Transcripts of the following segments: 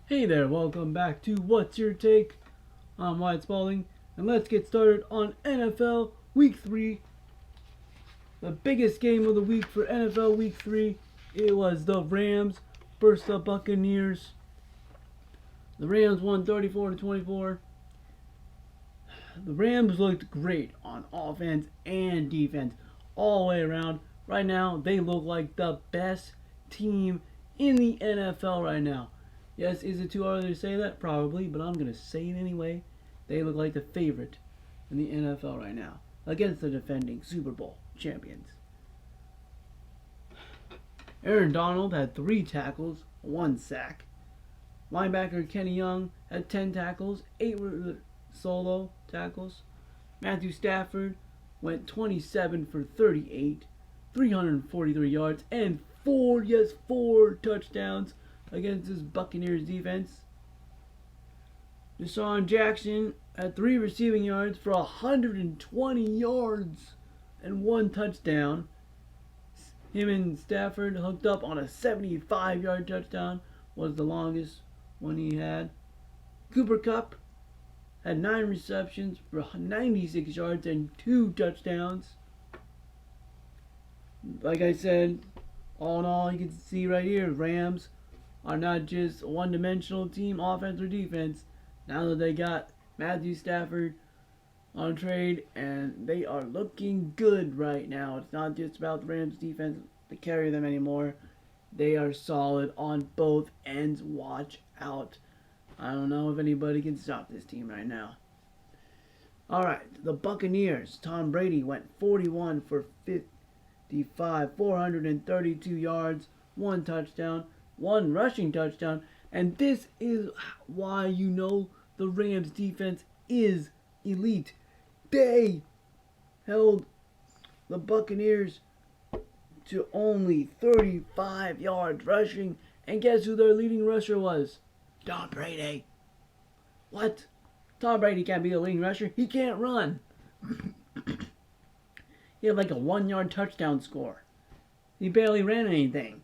Hey there, welcome back to What's Your Take? I'm Wyatt Spalding, and let's get started on NFL Week 3. The biggest game of the week for NFL Week 3, it was the Rams versus the Buccaneers. The Rams won 34-24. The Rams looked great on offense and defense all the way around. Right now, they look like the best team in the NFL right now. Yes, is it too early to say that? Probably, but I'm going to say it anyway. They look like the favorite in the NFL right now against the defending Super Bowl champions. Aaron Donald had 3 tackles, 1 sack. Linebacker Kenny Young had 10 tackles, 8 were solo tackles. Matthew Stafford went 27 for 38, 343 yards, and 4 touchdowns against this Buccaneers defense. Deshaun Jackson had 3 receiving yards for 120 yards and 1 touchdown. Him and Stafford hooked up on a 75-yard touchdown, was the longest one he had. Cooper Kupp had 9 receptions for 96 yards and 2 touchdowns. Like I said, all in all, you can see right here, Rams are not just a one-dimensional team, offense or defense. Now that they got Matthew Stafford on trade, and they are looking good right now. It's not just about the Rams defense to carry them anymore. They are solid on both ends. Watch out. I don't know if anybody can stop this team right now. Alright, the Buccaneers. Tom Brady went 41 for 55, 432 yards, 1 touchdown, 1 rushing touchdown, and this is why you know the Rams defense is elite. They held the Buccaneers to only 35 yards rushing, and guess who their leading rusher was? Tom Brady. What? Tom Brady can't be a leading rusher. He can't run. He had like a 1-yard touchdown score. He barely ran anything.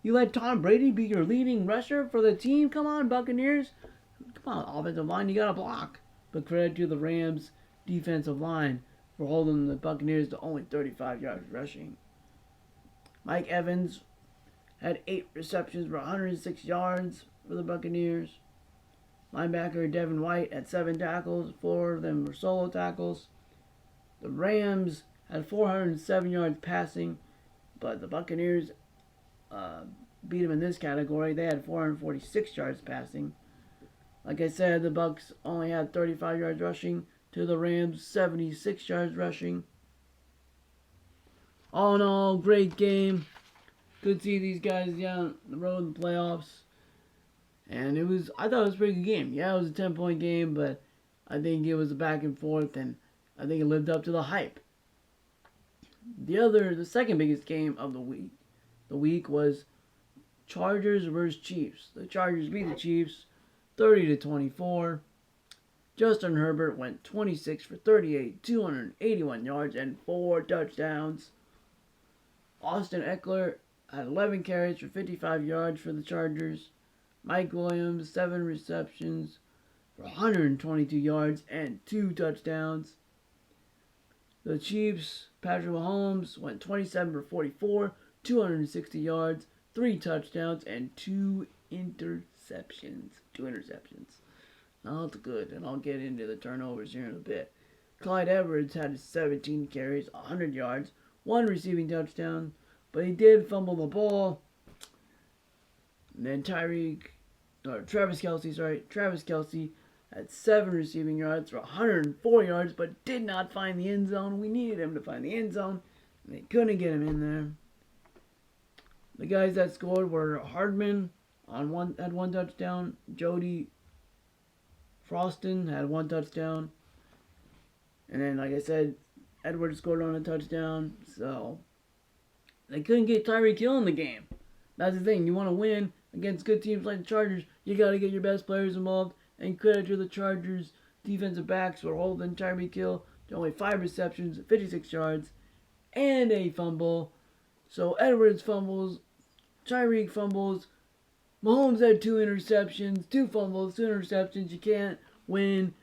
You let Tom Brady be your leading rusher for the team? Come on, Buccaneers. Come on, offensive line, you got to block. But credit to the Rams defensive line for holding the Buccaneers to only 35 yards rushing. Mike Evans had 8 receptions for 106 yards for the Buccaneers. Linebacker Devin White had 7 tackles, 4 of them were solo tackles. The Rams had 407 yards passing, but the Buccaneers beat them in this category. They had 446 yards passing. Like I said, the Bucs only had 35 yards rushing to the Rams 76 yards rushing. All in all, great game. Good to see these guys down the road in the playoffs. And I thought it was a pretty good game. Yeah, it was a 10-point game, but I think it was a back and forth, and I think it lived up to the hype. The second biggest game of the week was Chargers versus Chiefs. The Chargers beat the Chiefs 30-24. Justin Herbert went 26 for 38, 281 yards, and 4 touchdowns. Austin Eckler had 11 carries for 55 yards for the Chargers. Mike Williams, 7 receptions for 122 yards and 2 touchdowns. The Chiefs, Patrick Mahomes, went 27 for 44, 260 yards, 3 touchdowns, and 2 interceptions. Now that's good, and I'll get into the turnovers here in a bit. Clyde Edwards had 17 carries, 100 yards, 1 receiving touchdown, but he did fumble the ball. And then Travis Kelce had 7 receiving yards for 104 yards, but did not find the end zone. We needed him to find the end zone, and they couldn't get him in there. The guys that scored were Hardman had 1 touchdown. Jody Froston had 1 touchdown. And then, like I said, Edwards scored on a touchdown. So, they couldn't get Tyreek Hill in the game. That's the thing. You want to win against good teams like the Chargers, you got to get your best players involved. And credit to the Chargers defensive backs for holding Tyreek Hill to only 5 receptions, 56 yards, and a fumble. So Edwards fumbles, Tyreek fumbles, Mahomes had 2 interceptions, 2 fumbles, 2 interceptions. You can't win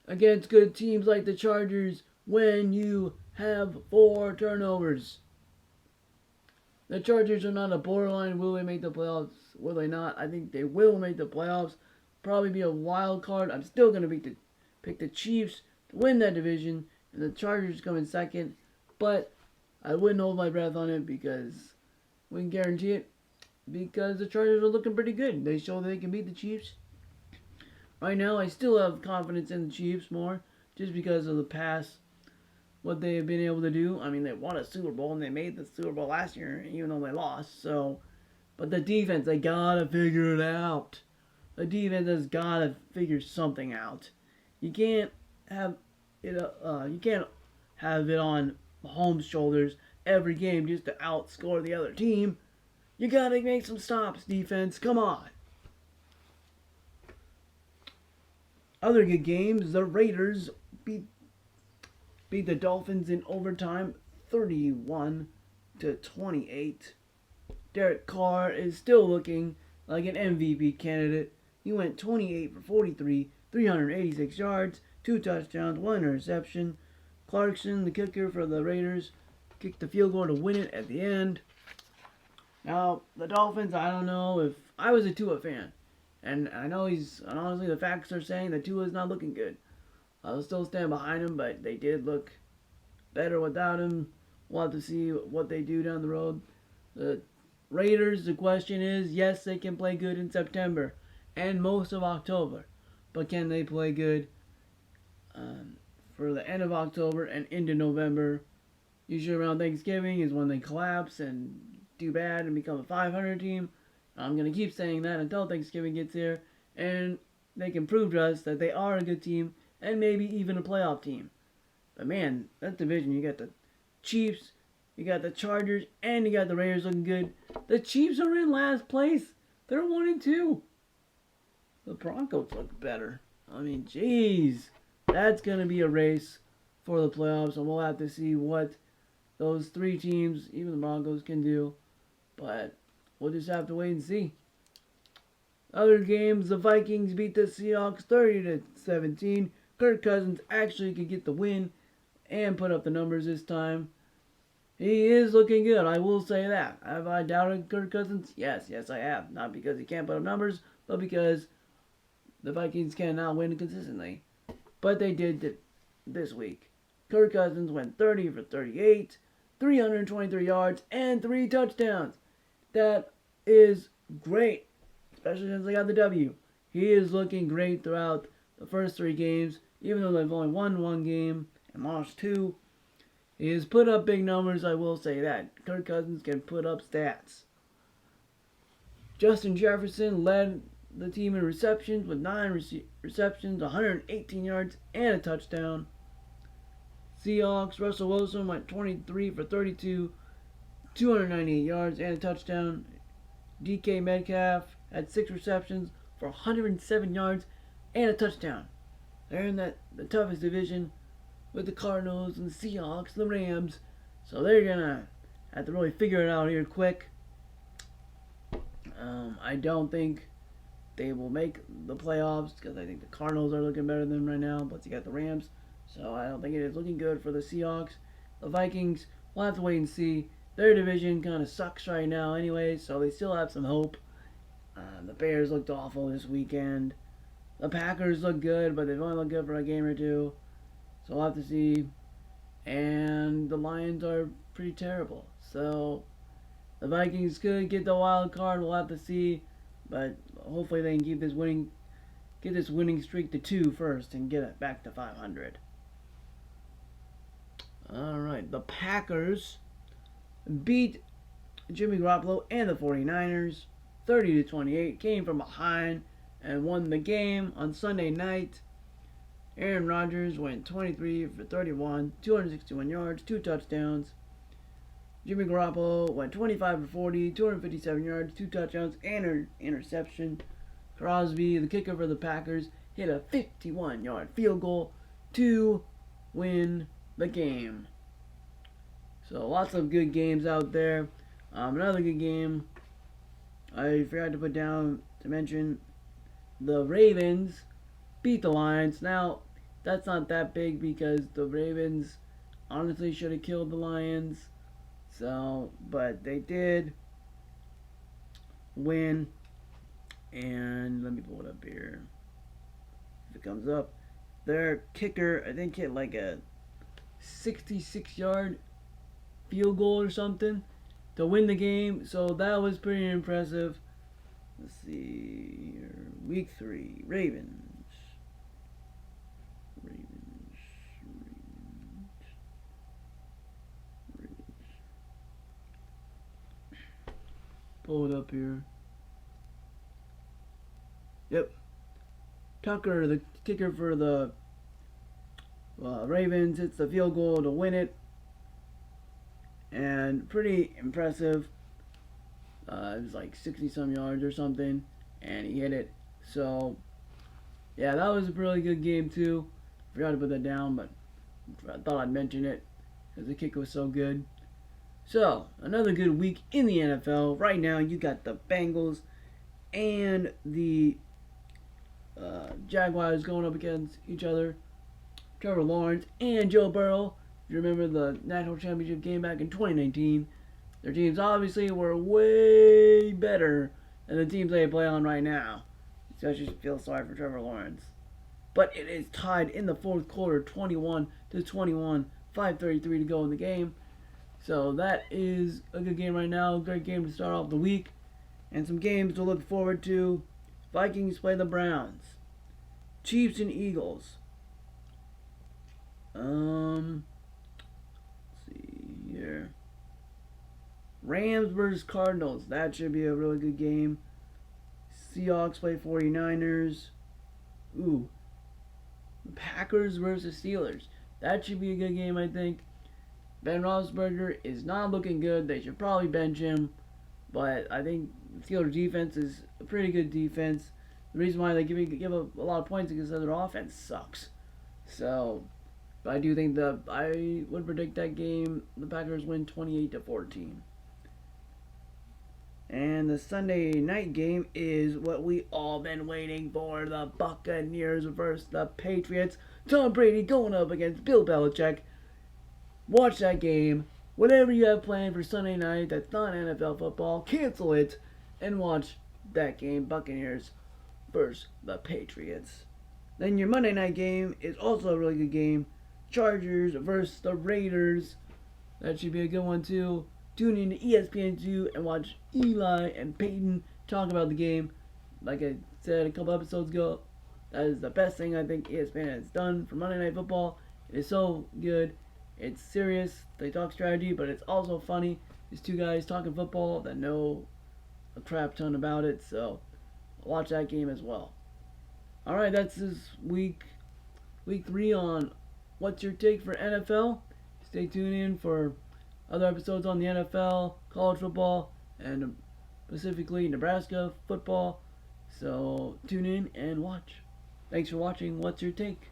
against good teams like the Chargers when you have 4 turnovers. The Chargers are not a borderline. Will they make the playoffs? Will they not? I think they will make the playoffs. Probably be a wild card. I'm still going to pick the Chiefs to win that division, and the Chargers come in second. But I wouldn't hold my breath on it because we can guarantee it. Because the Chargers are looking pretty good. They show that they can beat the Chiefs. Right now, I still have confidence in the Chiefs more, just because of the past, what they have been able to do. I mean, they won a Super Bowl and they made the Super Bowl last year, even though they lost. So, but the defense, they gotta figure it out. The defense has gotta figure something out. You can't have it. You can't have it on Mahomes' shoulders every game just to outscore the other team. You gotta make some stops, defense. Come on. Other good games, the Raiders beat the Dolphins in overtime 31-28. Derek Carr is still looking like an MVP candidate. He went 28 for 43, 386 yards, 2 touchdowns, 1 interception. Clarkson, the kicker for the Raiders, kicked the field goal to win it at the end. Now, the Dolphins, I don't know if I was a Tua fan. And I know and honestly, the facts are saying that Tua's not looking good. I'll still stand behind him, but they did look better without him. We'll have to see what they do down the road. The Raiders, the question is, yes, they can play good in September and most of October. But can they play good for the end of October and into November? Usually around Thanksgiving is when they collapse and do bad and become a 500 team. I'm going to keep saying that until Thanksgiving gets here, and they can prove to us that they are a good team and maybe even a playoff team. But man, that division, you got the Chiefs, you got the Chargers, and you got the Raiders looking good. The Chiefs are in last place. They're 1-2. The Broncos look better. I mean, jeez. That's going to be a race for the playoffs, and we'll have to see what those 3 teams, even the Broncos, can do. But we'll just have to wait and see. Other games, the Vikings beat the Seahawks 30-17. Kirk Cousins actually could get the win and put up the numbers this time. He is looking good, I will say that. Have I doubted Kirk Cousins? Yes, I have. Not because he can't put up numbers, but because the Vikings cannot win consistently. But they did this week. Kirk Cousins went 30 for 38, 323 yards, and 3 touchdowns. That is great, especially since they got the W. He is looking great throughout the first 3 games, even though they've only won 1 game and lost 2. He has put up big numbers, I will say that. Kirk Cousins can put up stats. Justin Jefferson led the team in receptions with 9 receptions, 118 yards, and a touchdown. Seahawks, Russell Wilson went 23 for 32, 298 yards, and a touchdown. DK Metcalf had 6 receptions for 107 yards and a touchdown. They're in the toughest division with the Cardinals and the Seahawks and the Rams. So they're going to have to really figure it out here quick. I don't think they will make the playoffs because I think the Cardinals are looking better than them right now. Plus you got the Rams. So I don't think it is looking good for the Seahawks. The Vikings, we'll have to wait and see. Their division kind of sucks right now anyway, so they still have some hope. The Bears looked awful this weekend. The Packers look good, but they've only looked good for a game or 2. So we'll have to see. And the Lions are pretty terrible. So the Vikings could get the wild card. We'll have to see. But hopefully they can get this winning streak to 2 first and get it back to 500. Alright, the Packers beat Jimmy Garoppolo and the 49ers 30-28. Came from behind and won the game on Sunday night. Aaron Rodgers went 23 for 31, 261 yards, 2 touchdowns. Jimmy Garoppolo went 25 for 40, 257 yards, 2 touchdowns, and an interception. Crosby, the kicker for the Packers, hit a 51-yard field goal to win the game. So lots of good games out there. Another good game I forgot to put down to mention the Ravens beat the Lions. Now, that's not that big because the Ravens honestly should have killed the Lions. So, but they did win. And let me pull it up here. If it comes up, their kicker, I think, hit like a 66-yard field goal or something to win the game. So that was pretty impressive. Let's see here. Week 3, Ravens. Pull it up here. Yep. Tucker, the kicker for the Ravens, hits the field goal to win it. And pretty impressive. It was like 60-some yards or something. And he hit it. So, yeah, that was a really good game, too. Forgot to put that down, but I thought I'd mention it because the kick was so good. So, another good week in the NFL. Right now, you got the Bengals and the Jaguars going up against each other. Trevor Lawrence and Joe Burrow. If you remember the national championship game back in 2019, their teams obviously were way better than the teams they play on right now. So I just feel sorry for Trevor Lawrence. But it is tied in the fourth quarter, 21-21, 5:33 to go in the game. So that is a good game right now. Great game to start off the week. And some games to look forward to. Vikings play the Browns. Chiefs and Eagles. Let's see here. Rams versus Cardinals. That should be a really good game. Seahawks play 49ers. Ooh. Packers versus Steelers. That should be a good game, I think. Ben Roethlisberger is not looking good. They should probably bench him. But I think the Steelers defense is a pretty good defense. The reason why they give up a lot of points is because their offense sucks. So, but I do think I would predict that game. The Packers win 28-14. And the Sunday night game is what we all been waiting for. The Buccaneers versus the Patriots. Tom Brady going up against Bill Belichick. Watch that game. Whatever you have planned for Sunday night that's not NFL football, cancel it and watch that game. Buccaneers versus the Patriots. Then your Monday night game is also a really good game. Chargers versus the Raiders. That should be a good one too. Tune in to ESPN2 and watch Eli and Peyton talk about the game. Like I said a couple episodes ago, that is the best thing I think ESPN has done for Monday Night Football. It is so good. It's serious. They talk strategy, but it's also funny. These two guys talking football that know a crap ton about it. So watch that game as well. Alright, that's this week 3 on What's Your Take for NFL. Stay tuned in for other episodes on the NFL, college football, and specifically Nebraska football. So tune in and watch. Thanks for watching What's Your Take.